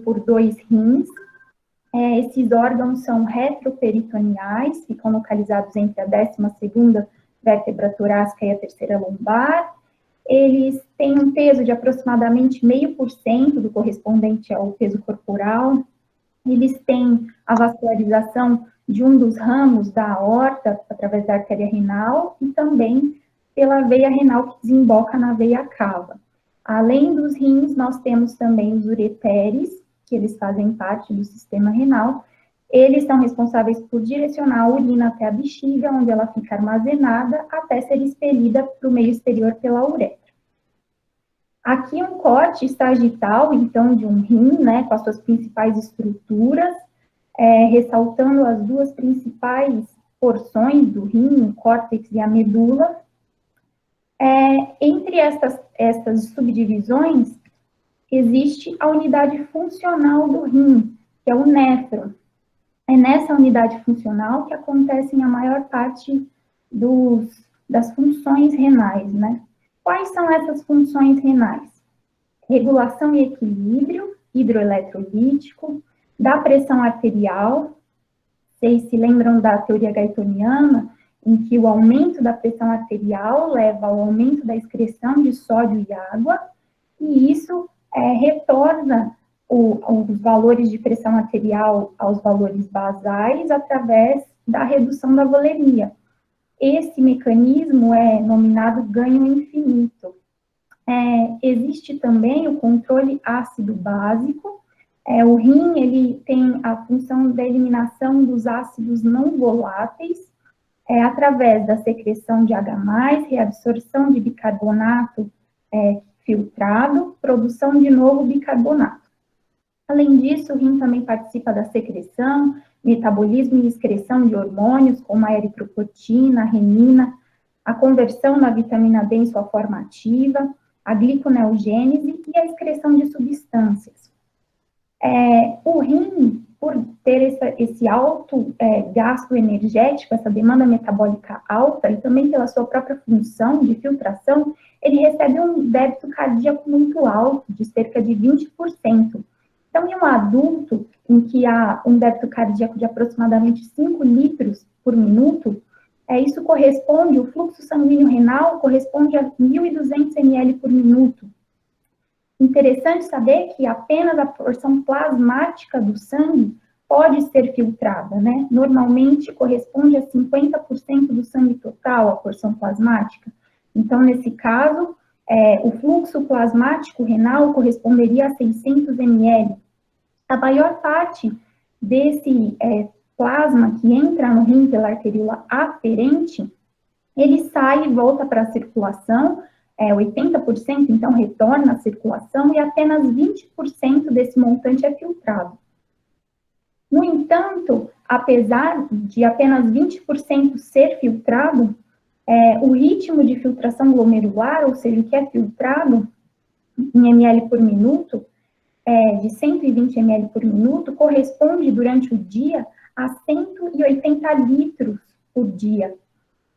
por 2 rins. Esses órgãos são retroperitoneais, ficam localizados entre a 12ª vértebra torácica e a 3ª lombar. Eles têm um peso de aproximadamente 0,5% do correspondente ao peso corporal. Eles têm a vascularização de um dos ramos da aorta, através da artéria renal, e também pela veia renal que desemboca na veia cava. Além dos rins, nós temos também os ureteres, que eles fazem parte do sistema renal. Eles são responsáveis por direcionar a urina até a bexiga, onde ela fica armazenada, até ser expelida para o meio exterior pela uretra. Aqui um corte sagital, então, de um rim, né, com as suas principais estruturas, ressaltando as duas principais porções do rim, o córtex e a medula. Entre estas subdivisões, existe a unidade funcional do rim, que é o néfron. É nessa unidade funcional que acontecem a maior parte das funções renais, né? Quais são essas funções renais? Regulação e equilíbrio hidroeletrolítico, da pressão arterial. Vocês se lembram da teoria gaitoniana, em que o aumento da pressão arterial leva ao aumento da excreção de sódio e água, e isso retorna os valores de pressão arterial aos valores basais através da redução da volemia. Esse mecanismo é nominado ganho infinito. Existe também o controle ácido básico. O rim, ele tem a função da eliminação dos ácidos não voláteis, através da secreção de H+, reabsorção de bicarbonato filtrado, produção de novo bicarbonato. Além disso, o rim também participa da secreção, metabolismo e excreção de hormônios, como a eritropoetina, a renina, a conversão da vitamina D em sua forma ativa, a gliconeogênese e a excreção de substâncias. O rim, por ter esse alto gasto energético, essa demanda metabólica alta, e também pela sua própria função de filtração, ele recebe um débito cardíaco muito alto, de cerca de 20%. Então, em um adulto, em que há um débito cardíaco de aproximadamente 5 litros por minuto, isso corresponde, o fluxo sanguíneo renal corresponde a 1.200 ml por minuto. Interessante saber que apenas a porção plasmática do sangue pode ser filtrada, né? Normalmente corresponde a 50% do sangue total, a porção plasmática. Então, nesse caso, o fluxo plasmático renal corresponderia a 600 ml. A maior parte desse plasma que entra no rim pela arteríola aferente, ele sai e volta para a circulação, 80% então retorna à circulação e apenas 20% desse montante é filtrado. No entanto, apesar de apenas 20% ser filtrado, o ritmo de filtração glomerular, ou seja, o que é filtrado em ml por minuto, de 120 ml por minuto, corresponde durante o dia a 180 litros por dia.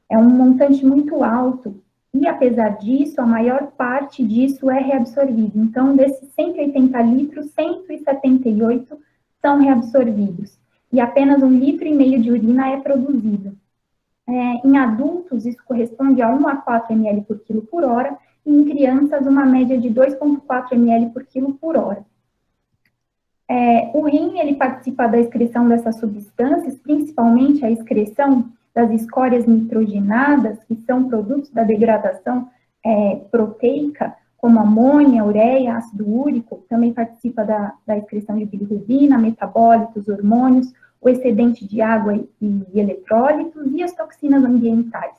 É um montante muito alto. E, apesar disso, a maior parte disso é reabsorvido. Então, desses 180 litros, 178 são reabsorvidos. E apenas 1,5 litro de urina é produzido. Em adultos, isso corresponde a 1 a 4 ml por quilo por hora, e em crianças, uma média de 2,4 ml por quilo por hora. O rim, ele participa da excreção dessas substâncias, principalmente a excreção das escórias nitrogenadas, que são produtos da degradação proteica, como amônia, ureia, ácido úrico, também participa da excreção de bilirrubina, metabólitos, hormônios, o excedente de água e eletrólitos e as toxinas ambientais.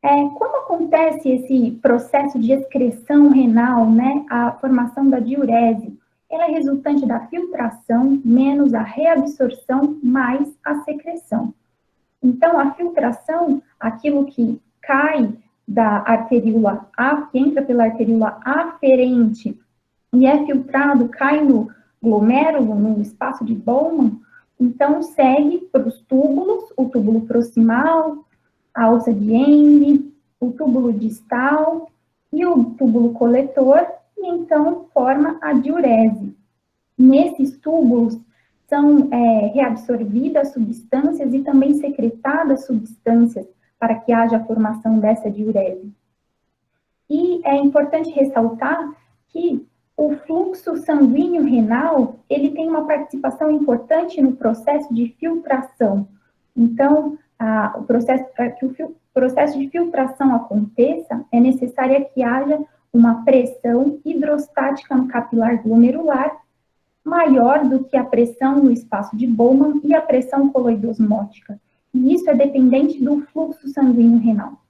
Como acontece esse processo de excreção renal, né, a formação da diurese? Ela é resultante da filtração menos a reabsorção mais a secreção. Então, a filtração, aquilo que cai da arteríola que entra pela arteríola aferente e é filtrado, cai no glomérulo, no espaço de Bowman, então segue para os túbulos, o túbulo proximal, a alça de Henle, o túbulo distal e o túbulo coletor, e então forma a diurese. nesses túbulos são reabsorvidas substâncias e também secretadas substâncias para que haja a formação dessa diurese. E é importante ressaltar que o fluxo sanguíneo renal, ele tem uma participação importante no processo de filtração. Então, para que o processo de filtração aconteça, é necessária que haja uma pressão hidrostática no capilar glomerular maior do que a pressão no espaço de Bowman e a pressão coloidosmótica. E isso é dependente do fluxo sanguíneo renal.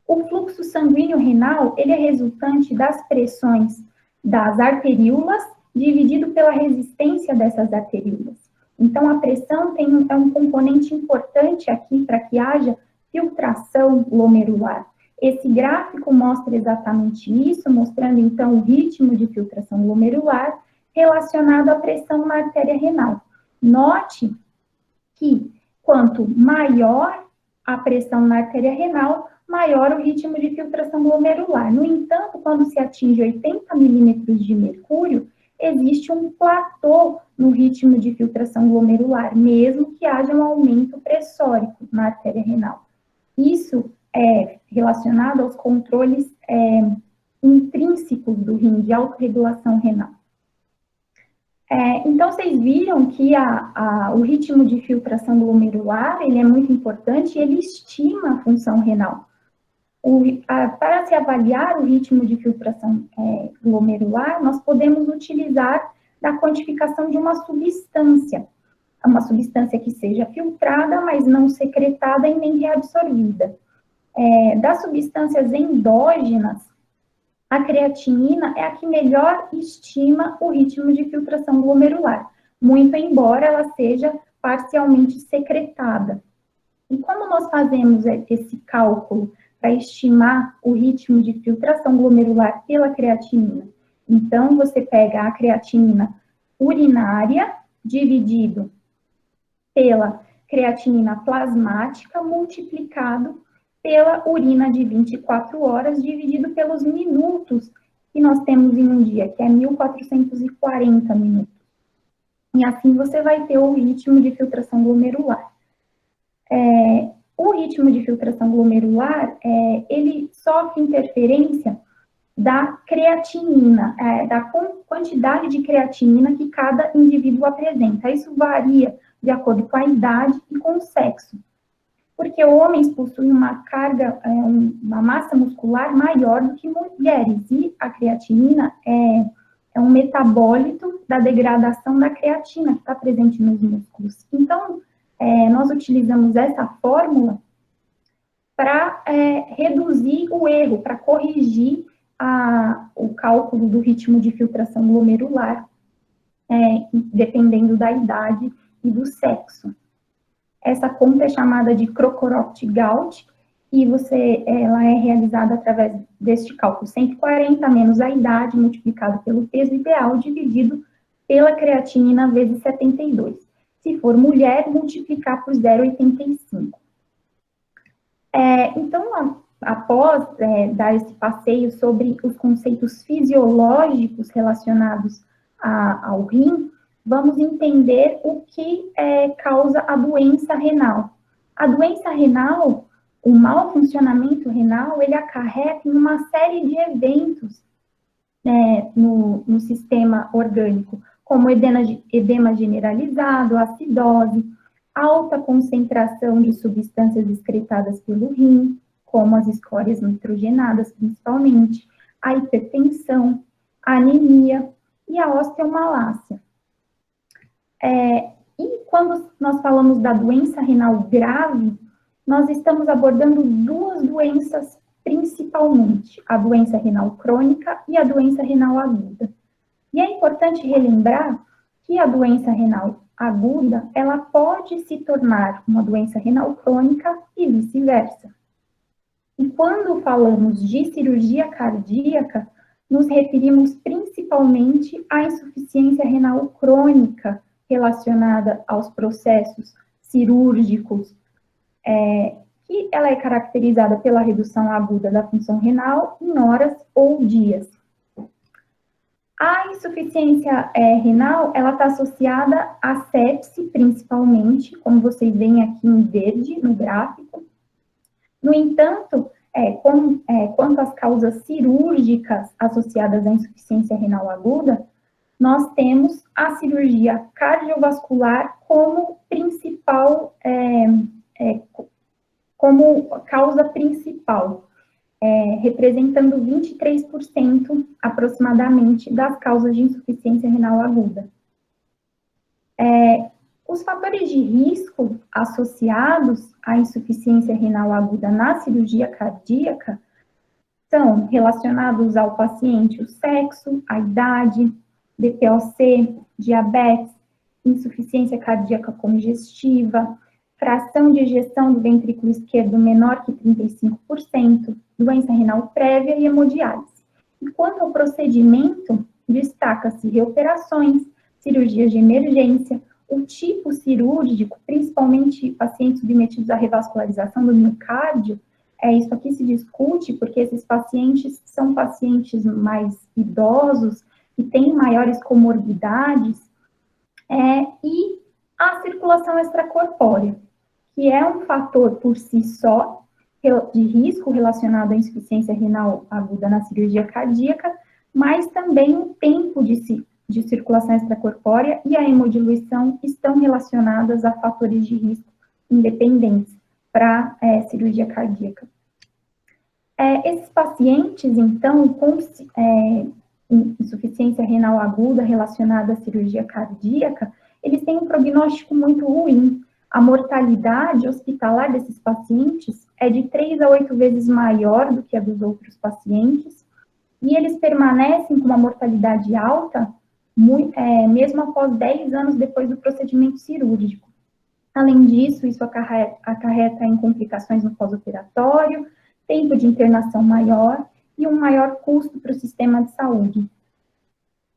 O fluxo sanguíneo renal, ele é resultante das pressões das arteríolas dividido pela resistência dessas arteríolas. Então, a pressão é um componente importante aqui para que haja filtração glomerular. Esse gráfico mostra exatamente isso, mostrando, então, o ritmo de filtração glomerular relacionado à pressão na artéria renal. Note que, quanto maior a pressão na artéria renal, maior o ritmo de filtração glomerular. No entanto, quando se atinge 80 milímetros de mercúrio, existe um platô no ritmo de filtração glomerular, mesmo que haja um aumento pressórico na artéria renal. Isso é relacionado aos controles intrínsecos do rim, de autorregulação renal. Então, vocês viram que o ritmo de filtração glomerular, ele é muito importante e ele estima a função renal. Para se avaliar o ritmo de filtração glomerular, nós podemos utilizar da quantificação de uma substância que seja filtrada, mas não secretada e nem reabsorvida. Das substâncias endógenas, a creatinina é a que melhor estima o ritmo de filtração glomerular, muito embora ela seja parcialmente secretada. E como nós fazemos esse cálculo para estimar o ritmo de filtração glomerular pela creatinina? Então, você pega a creatinina urinária dividido pela creatinina plasmática multiplicado pela urina de 24 horas, dividido pelos minutos que nós temos em um dia, que é 1.440 minutos. E assim você vai ter o ritmo de filtração glomerular. O ritmo de filtração glomerular, ele sofre interferência da creatinina, da quantidade de creatinina que cada indivíduo apresenta. Isso varia de acordo com a idade e com o sexo. Porque homens possuem uma carga, uma massa muscular maior do que mulheres, e a creatinina é um metabólito da degradação da creatina que está presente nos músculos. Então, nós utilizamos essa fórmula para reduzir o erro, para corrigir o cálculo do ritmo de filtração glomerular, dependendo da idade e do sexo. Essa conta é chamada de Crocoropt-Gault e ela é realizada através deste cálculo 140 menos a idade multiplicado pelo peso ideal dividido pela creatinina vezes 72. Se for mulher, multiplicar por 0,85. Então, após dar esse passeio sobre os conceitos fisiológicos relacionados ao rim, vamos entender o que causa a doença renal. A doença renal, o mau funcionamento renal, ele acarreta em uma série de eventos no sistema orgânico, como edema generalizado, acidose, alta concentração de substâncias excretadas pelo rim, como as escórias nitrogenadas, principalmente, a hipertensão, a anemia e a osteomalácia. E quando nós falamos da doença renal grave, nós estamos abordando duas doenças principalmente, a doença renal crônica e a doença renal aguda. E é importante relembrar que a doença renal aguda, ela pode se tornar uma doença renal crônica e vice-versa. E quando falamos de cirurgia cardíaca, nos referimos principalmente à insuficiência renal crônica, relacionada aos processos cirúrgicos, que ela é caracterizada pela redução aguda da função renal em horas ou dias. A insuficiência renal, ela está associada à sepse, principalmente, como vocês veem aqui em verde no gráfico. No entanto, quanto às causas cirúrgicas associadas à insuficiência renal aguda, nós temos a cirurgia cardiovascular como principal, como causa principal, representando 23% aproximadamente das causas de insuficiência renal aguda. Os fatores de risco associados à insuficiência renal aguda na cirurgia cardíaca são relacionados ao paciente o sexo, a idade, DPOC, diabetes, insuficiência cardíaca congestiva, fração de ejeção do ventrículo esquerdo menor que 35%, doença renal prévia e hemodiálise. E quanto ao procedimento, destaca-se reoperações, cirurgias de emergência, o tipo cirúrgico, principalmente pacientes submetidos à revascularização do miocárdio. Isso aqui se discute porque esses pacientes são pacientes mais idosos e têm maiores comorbidades, e a circulação extracorpórea, que é um fator por si só de risco relacionado à insuficiência renal aguda na cirurgia cardíaca, mas também o tempo de circulação extracorpórea e a hemodiluição estão relacionadas a fatores de risco independentes para cirurgia cardíaca. Esses pacientes, então, com insuficiência renal aguda relacionada à cirurgia cardíaca, eles têm um prognóstico muito ruim. A mortalidade hospitalar desses pacientes é de 3 a 8 vezes maior do que a dos outros pacientes, e eles permanecem com uma mortalidade alta, mesmo após 10 anos depois do procedimento cirúrgico. Além disso, isso acarreta em complicações no pós-operatório, tempo de internação maior e um maior custo para o sistema de saúde.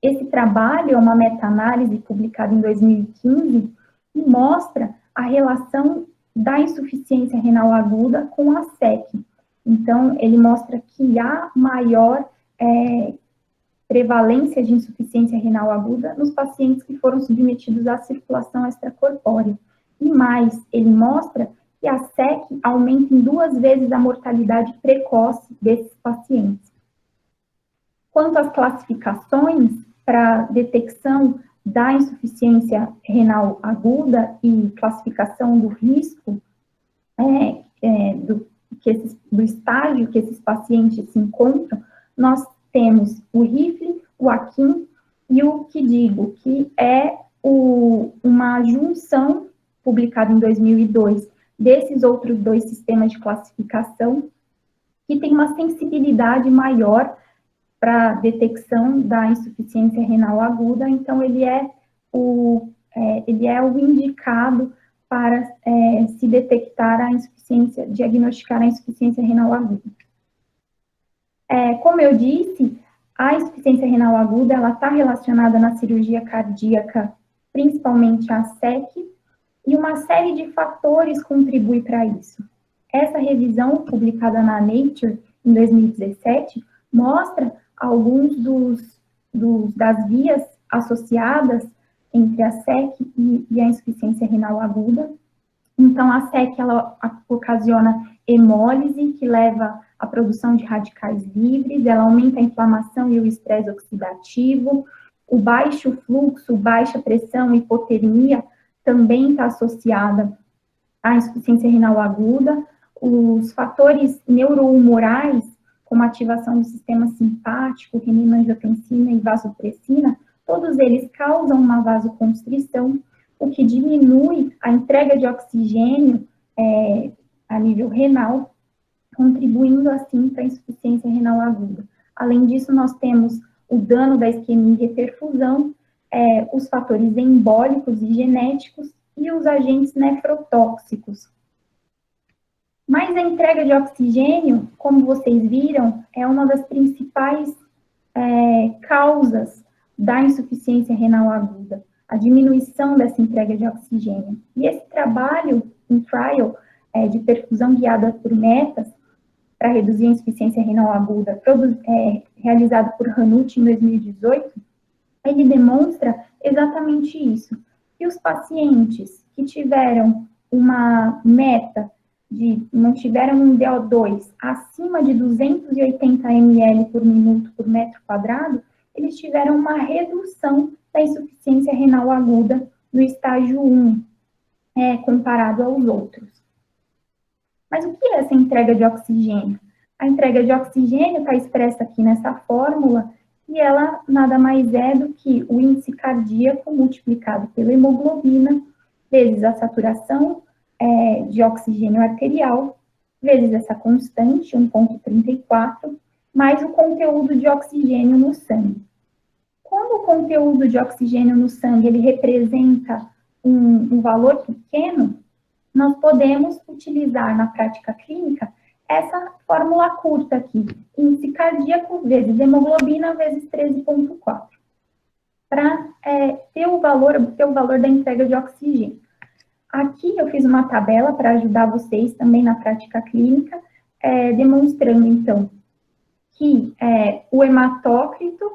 Esse trabalho é uma meta-análise publicada em 2015 e mostra a relação da insuficiência renal aguda com a SEC. Então, ele mostra que há maior prevalência de insuficiência renal aguda nos pacientes que foram submetidos à circulação extracorpórea. E mais, ele mostra que a SEC aumenta em 2 vezes a mortalidade precoce desses pacientes. Quanto às classificações para detecção da insuficiência renal aguda e classificação do risco do estágio que esses pacientes se encontram, nós temos o RIFLE, o AQIM e o KDIGO, que é uma junção publicada em 2002 desses outros 2 sistemas de classificação, que tem uma sensibilidade maior para detecção da insuficiência renal aguda, então ele é o indicado para se detectar a insuficiência, diagnosticar a insuficiência renal aguda. Como eu disse, a insuficiência renal aguda, ela está relacionada na cirurgia cardíaca, principalmente à SEC, e uma série de fatores contribui para isso. Essa revisão, publicada na Nature, em 2017, mostra alguns das vias associadas entre a SEC e a insuficiência renal aguda. Então, a SEC, ela ocasiona hemólise, que leva à produção de radicais livres, ela aumenta a inflamação e o estresse oxidativo, o baixo fluxo, baixa pressão, hipotermia, também está associada à insuficiência renal aguda. Os fatores neurohumorais, como ativação do sistema simpático, renina-angiotensina e vasopressina, todos eles causam uma vasoconstrição, o que diminui a entrega de oxigênio a nível renal, contribuindo assim para a insuficiência renal aguda. Além disso, nós temos o dano da isquemia e reperfusão, os fatores embólicos e genéticos e os agentes nefrotóxicos. Mas a entrega de oxigênio, como vocês viram, é uma das principais causas da insuficiência renal aguda, a diminuição dessa entrega de oxigênio. E esse trabalho em trial de perfusão guiada por metas para reduzir a insuficiência renal aguda, realizado por Hanucci em 2018, ele demonstra exatamente isso, que os pacientes que tiveram uma meta não tiveram um DO2 acima de 280 ml por minuto por metro quadrado, eles tiveram uma redução da insuficiência renal aguda no estágio 1, comparado aos outros. Mas o que é essa entrega de oxigênio? A entrega de oxigênio está expressa aqui nessa fórmula, e ela nada mais é do que o índice cardíaco multiplicado pela hemoglobina, vezes a saturação de oxigênio arterial, vezes essa constante, 1,34, mais o conteúdo de oxigênio no sangue. Quando o conteúdo de oxigênio no sangue ele representa um valor pequeno, nós podemos utilizar na prática clínica essa fórmula curta aqui, índice cardíaco vezes hemoglobina vezes 13,4, para ter o valor da entrega de oxigênio. Aqui eu fiz uma tabela para ajudar vocês também na prática clínica, demonstrando, então, que o hematócrito,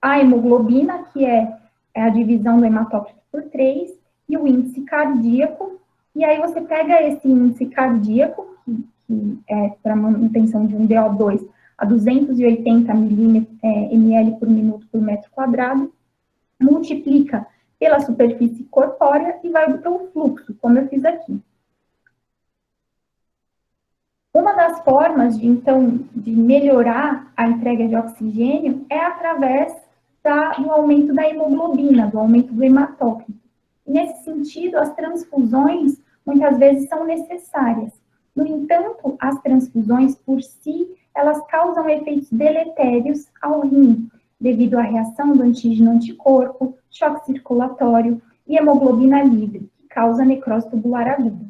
a hemoglobina, que é a divisão do hematócrito por 3, e o índice cardíaco, e aí você pega esse índice cardíaco, que é para manutenção de um DO2 a 280 ml por minuto por metro quadrado, multiplica pela superfície corpórea e vai para o fluxo, como eu fiz aqui. Uma das formas, de melhorar a entrega de oxigênio é através do aumento da hemoglobina, do aumento do hematócrito. Nesse sentido, as transfusões muitas vezes são necessárias. No entanto, as transfusões por si, elas causam efeitos deletérios ao rim, devido à reação do antígeno-anticorpo, choque circulatório e hemoglobina livre, que causa necrose tubular aguda.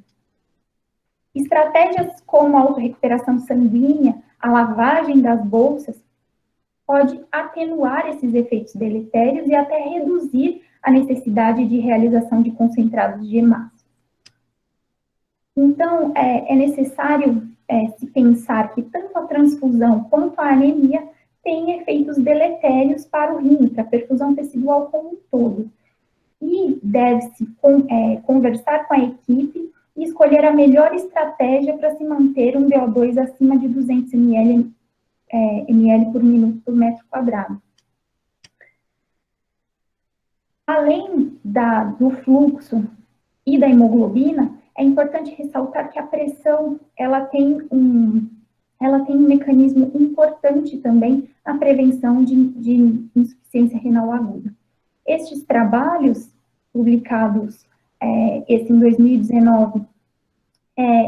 Estratégias como a autorrecuperação sanguínea, a lavagem das bolsas, pode atenuar esses efeitos deletérios e até reduzir a necessidade de realização de concentrados de hemácia. Então, é necessário se pensar que tanto a transfusão quanto a anemia têm efeitos deletérios para o rim, para a perfusão tecidual como um todo. E deve-se conversar com a equipe e escolher a melhor estratégia para se manter um DO2 acima de 200 ml por minuto por metro quadrado. Além do fluxo e da hemoglobina, é importante ressaltar que a pressão, ela tem um mecanismo importante também na prevenção de insuficiência renal aguda. Estes trabalhos, publicados esse em 2019,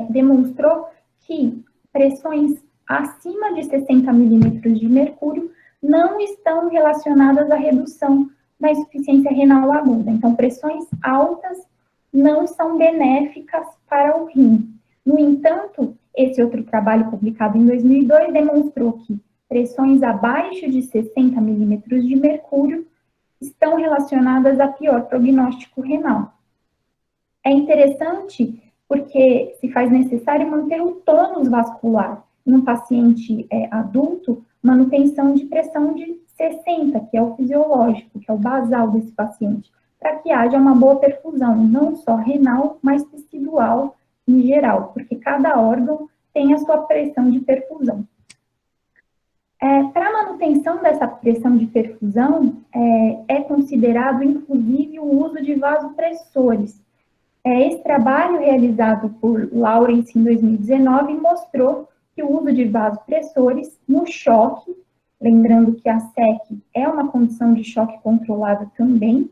demonstrou que pressões acima de 60 milímetros de mercúrio não estão relacionadas à redução da insuficiência renal aguda. Então, pressões altas não são benéficas para o rim. No entanto, esse outro trabalho publicado em 2002 demonstrou que pressões abaixo de 60 milímetros de mercúrio estão relacionadas a pior prognóstico renal. É interessante porque se faz necessário manter o tônus vascular. Num paciente adulto, manutenção de pressão de 60, que é o fisiológico, que é o basal desse paciente, para que haja uma boa perfusão, não só renal, mas tecidual em geral, porque cada órgão tem a sua pressão de perfusão. Para a manutenção dessa pressão de perfusão, é considerado, inclusive, o uso de vasopressores. Esse trabalho, realizado por Lawrence em 2019, mostrou que o uso de vasopressores no choque, lembrando que a SEC é uma condição de choque controlada também,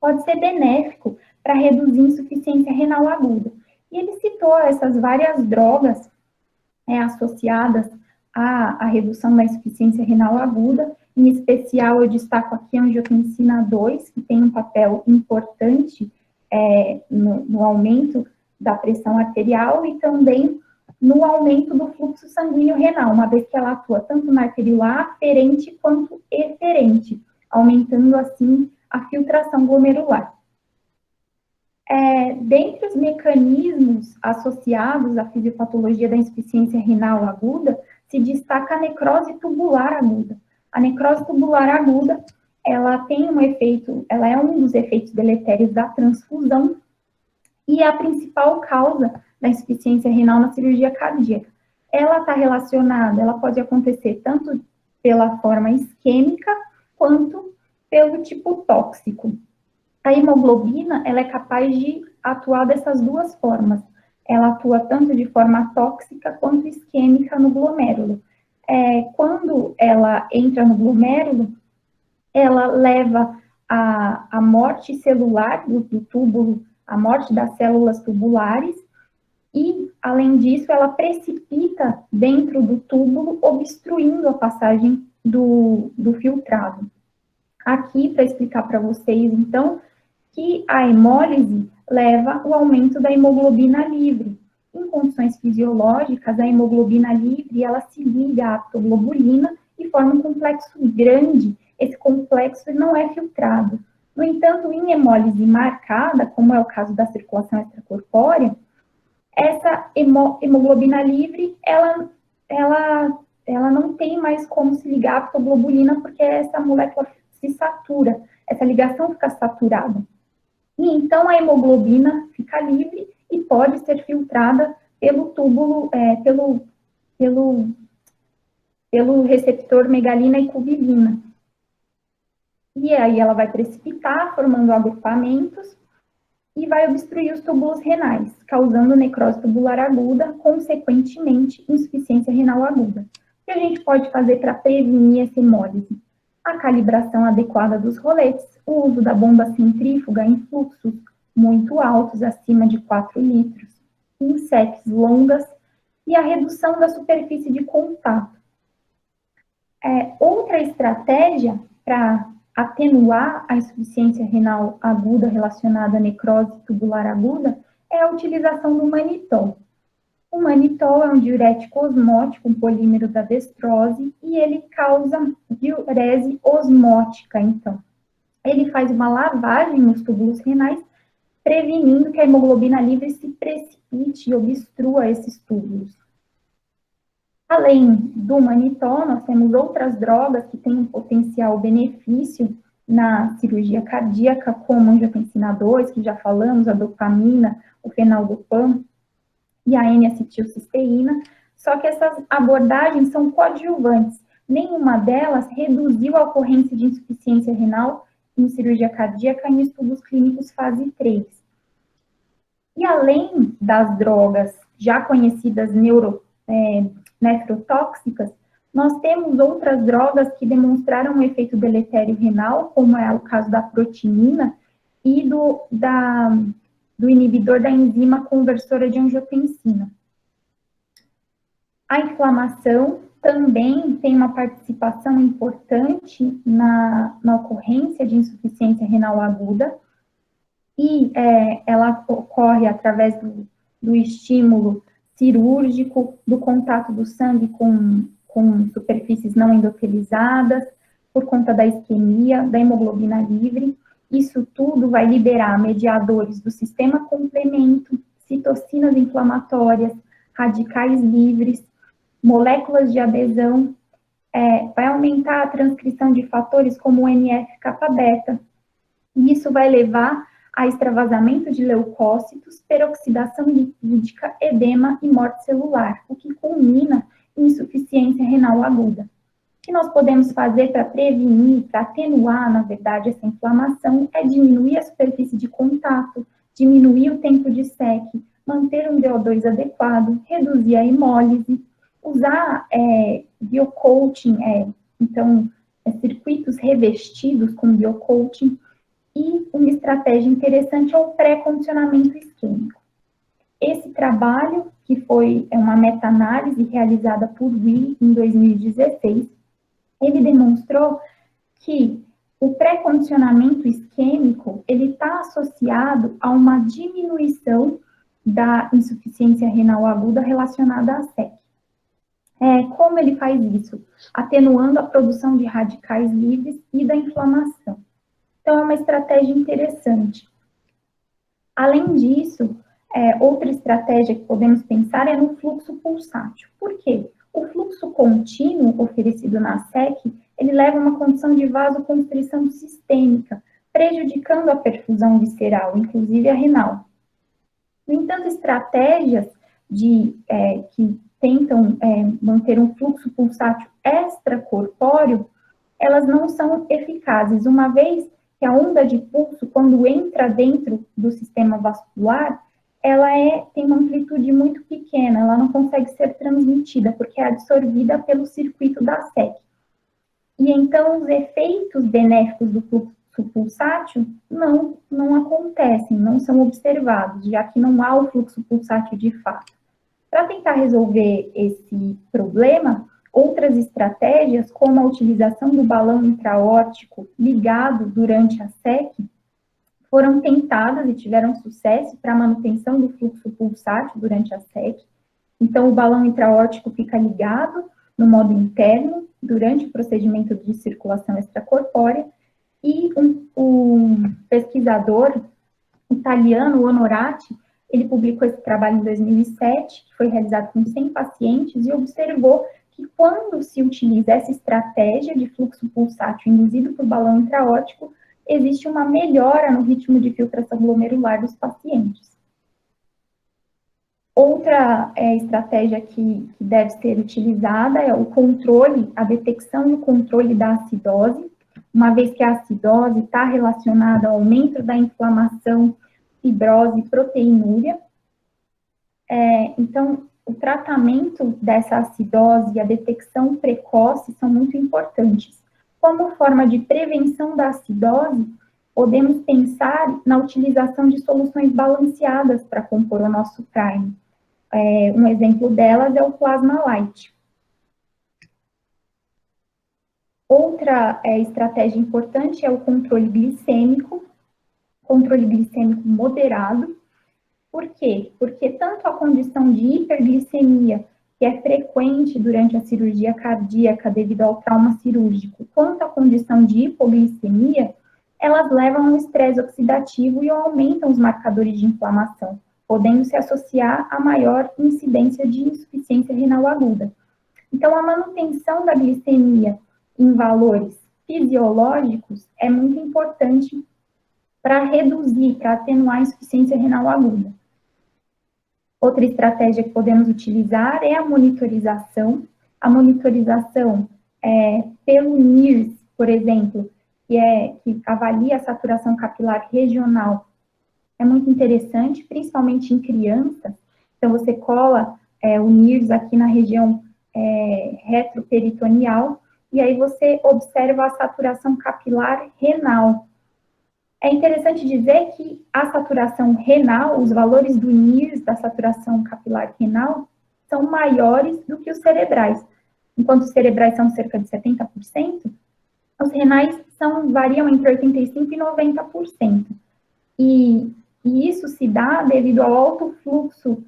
pode ser benéfico para reduzir insuficiência renal aguda. E ele citou essas várias drogas associadas à redução da insuficiência renal aguda. Em especial, eu destaco aqui a angiotensina 2, que tem um papel importante no aumento da pressão arterial e também no aumento do fluxo sanguíneo renal, uma vez que ela atua tanto na arteriola aferente quanto eferente, aumentando assim a filtração glomerular. Dentre os mecanismos associados à fisiopatologia da insuficiência renal aguda, se destaca a necrose tubular aguda. A necrose tubular aguda ela tem um efeito, ela é um dos efeitos deletérios da transfusão e é a principal causa da insuficiência renal na cirurgia cardíaca. Ela está relacionada, ela pode acontecer tanto pela forma isquêmica quanto pelo tipo tóxico. A hemoglobina, ela é capaz de atuar dessas duas formas. Ela atua tanto de forma tóxica quanto isquêmica no glomérulo. Quando ela entra no glomérulo, ela leva à morte celular do túbulo, a morte das células tubulares, e, além disso, ela precipita dentro do túbulo, obstruindo a passagem do filtrado. Aqui, para explicar para vocês, então, que a hemólise leva ao aumento da hemoglobina livre. Em condições fisiológicas, a hemoglobina livre, ela se liga à aptoglobulina e forma um complexo grande. Esse complexo não é filtrado. No entanto, em hemólise marcada, como é o caso da circulação extracorpórea, essa hemoglobina livre, ela não tem mais como se ligar à aptoglobulina, porque essa molécula se satura, essa ligação fica saturada. E então a hemoglobina fica livre e pode ser filtrada pelo túbulo, pelo receptor megalina e cubilina. E aí ela vai precipitar, formando agrupamentos, e vai obstruir os túbulos renais, causando necrose tubular aguda, consequentemente, insuficiência renal aguda. O que a gente pode fazer para prevenir essa hemólise? A calibração adequada dos roletes, o uso da bomba centrífuga em fluxos muito altos, acima de 4 litros, em séries longas, e a redução da superfície de contato. Outra estratégia para atenuar a insuficiência renal aguda relacionada à necrose tubular aguda é a utilização do manitol. O manitol é um diurético osmótico, um polímero da destrose, e ele causa diurese osmótica, então. Ele faz uma lavagem nos túbulos renais, prevenindo que a hemoglobina livre se precipite e obstrua esses túbulos. Além do manitol, nós temos outras drogas que têm um potencial benefício na cirurgia cardíaca, como a angiotensina 2, que já falamos, a dopamina, o fenaldopan e a N-acetilcisteína, só que essas abordagens são coadjuvantes. Nenhuma delas reduziu a ocorrência de insuficiência renal em cirurgia cardíaca em estudos clínicos fase 3. E além das drogas já conhecidas nefrotóxicas, nós temos outras drogas que demonstraram um efeito deletério renal, como é o caso da protinina e do inibidor da enzima conversora de angiotensina. A inflamação também tem uma participação importante na ocorrência de insuficiência renal aguda, e ela ocorre através do estímulo cirúrgico, do contato do sangue com superfícies não endotelizadas, por conta da isquemia, da hemoglobina livre. Isso tudo vai liberar mediadores do sistema complemento, citocinas inflamatórias, radicais livres, moléculas de adesão, vai aumentar a transcrição de fatores como o NF-kappa-beta, e isso vai levar a extravasamento de leucócitos, peroxidação lipídica, edema e morte celular, o que culmina em insuficiência renal aguda. O que nós podemos fazer para prevenir, para atenuar, na verdade, essa inflamação é diminuir a superfície de contato, diminuir o tempo de SEC, manter um VO2 adequado, reduzir a hemólise, usar biocoaching, circuitos revestidos com biocoaching. E uma estratégia interessante é o pré-condicionamento isquêmico. Esse trabalho, que foi uma meta-análise realizada por Willi em 2016, ele demonstrou que o pré-condicionamento isquêmico, ele está associado a uma diminuição da insuficiência renal aguda relacionada à SEC. Como ele faz isso? Atenuando a produção de radicais livres e da inflamação. Então, é uma estratégia interessante. Além disso, outra estratégia que podemos pensar é no fluxo pulsátil. Por quê? O fluxo contínuo oferecido na SEC, ele leva a uma condição de vasoconstrição sistêmica, prejudicando a perfusão visceral, inclusive a renal. No entanto, estratégias que tentam manter um fluxo pulsátil extracorpóreo, elas não são eficazes, uma vez que a onda de pulso, quando entra dentro do sistema vascular, ela tem uma amplitude muito pequena, ela não consegue ser transmitida, porque é absorvida pelo circuito da SEC. E então, os efeitos benéficos do fluxo pulsátil não acontecem, não são observados, já que não há o fluxo pulsátil de fato. Para tentar resolver esse problema, outras estratégias, como a utilização do balão intraórtico ligado durante a SEC, foram tentadas e tiveram sucesso para a manutenção do fluxo pulsátil durante a SEC. Então, o balão intraórtico fica ligado no modo interno durante o procedimento de circulação extracorpórea, e um pesquisador italiano, Onorati, ele publicou esse trabalho em 2007, que foi realizado com 100 pacientes, e observou que quando se utiliza essa estratégia de fluxo pulsátil induzido por balão intraórtico, existe uma melhora no ritmo de filtração glomerular dos pacientes. Outra estratégia que deve ser utilizada é o controle, a detecção e o controle da acidose, uma vez que a acidose está relacionada ao aumento da inflamação, fibrose e proteinúria. Então, o tratamento dessa acidose e a detecção precoce são muito importantes. Como forma de prevenção da acidose, podemos pensar na utilização de soluções balanceadas para compor o nosso prime. Um exemplo delas é o Plasma Light. Outra estratégia importante é o controle glicêmico moderado. Por quê? Porque tanto a condição de hiperglicemia, que é frequente durante a cirurgia cardíaca devido ao trauma cirúrgico, quanto a condição de hipoglicemia, elas levam ao estresse oxidativo e aumentam os marcadores de inflamação, podendo se associar a maior incidência de insuficiência renal aguda. Então, a manutenção da glicemia em valores fisiológicos é muito importante para reduzir, para atenuar a insuficiência renal aguda. Outra estratégia que podemos utilizar é a monitorização. A monitorização pelo NIRS, por exemplo, que avalia a saturação capilar regional, é muito interessante, principalmente em crianças. Então, você cola o NIRS aqui na região retroperitoneal, e aí você observa a saturação capilar renal. É interessante dizer que a saturação renal, os valores do NIRS da saturação capilar renal, são maiores do que os cerebrais. Enquanto os cerebrais são cerca de 70%, os renais variam entre 85% e 90%. E isso se dá devido ao alto fluxo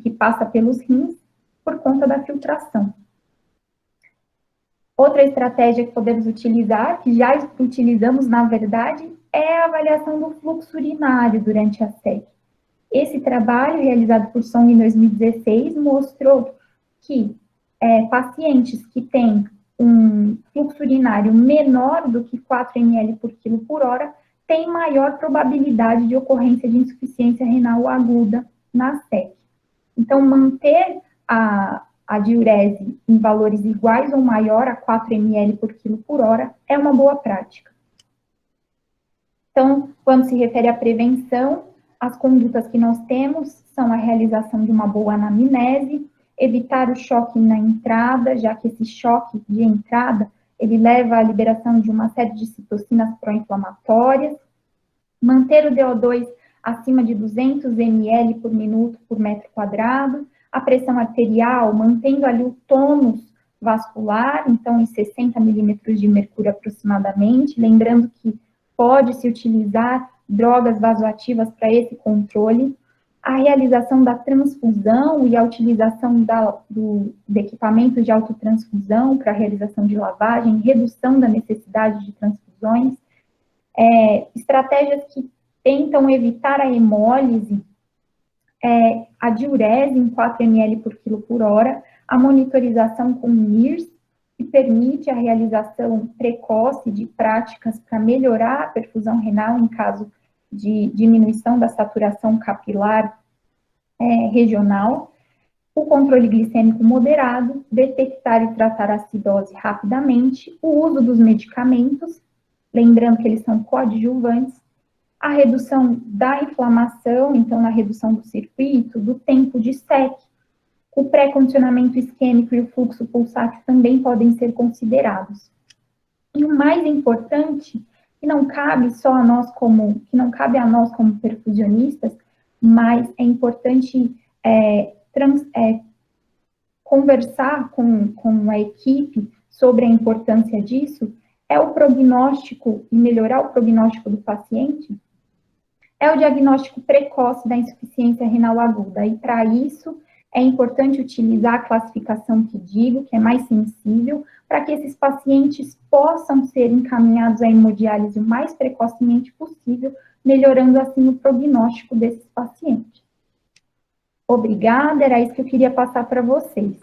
que passa pelos rins por conta da filtração. Outra estratégia que podemos utilizar, que já utilizamos na verdade, é a avaliação do fluxo urinário durante a SEC. Esse trabalho, realizado por Song em 2016, mostrou que pacientes que têm um fluxo urinário menor do que 4 ml por quilo por hora têm maior probabilidade de ocorrência de insuficiência renal aguda na SEC. Então, manter a diurese em valores iguais ou maior a 4 ml por quilo por hora é uma boa prática. Então, quando se refere à prevenção, as condutas que nós temos são a realização de uma boa anamnese, evitar o choque na entrada, já que esse choque de entrada, ele leva à liberação de uma série de citocinas pró-inflamatórias, manter o DO2 acima de 200 ml por minuto por metro quadrado, a pressão arterial, mantendo ali o tônus vascular, então em 60 milímetros de mercúrio aproximadamente, lembrando que pode-se utilizar drogas vasoativas para esse controle, a realização da transfusão e a utilização do equipamento de autotransfusão para a realização de lavagem, redução da necessidade de transfusões, estratégias que tentam evitar a hemólise, a diurese em 4 ml por quilo por hora, a monitorização com NIRS, que permite a realização precoce de práticas para melhorar a perfusão renal em caso de diminuição da saturação capilar regional, o controle glicêmico moderado, detectar e tratar a acidose rapidamente, o uso dos medicamentos, lembrando que eles são coadjuvantes, a redução da inflamação, então na redução do circuito, do tempo de SEC, o pré-condicionamento isquêmico e o fluxo pulsátil também podem ser considerados. E o mais importante, que não cabe a nós como perfusionistas, mas é importante conversar com a equipe sobre a importância disso, é o prognóstico e melhorar o prognóstico do paciente, é o diagnóstico precoce da insuficiência renal aguda, e para isso é importante utilizar a classificação que digo, que é mais sensível, para que esses pacientes possam ser encaminhados à hemodiálise o mais precocemente possível, melhorando assim o prognóstico desses pacientes. Obrigada, era isso que eu queria passar para vocês.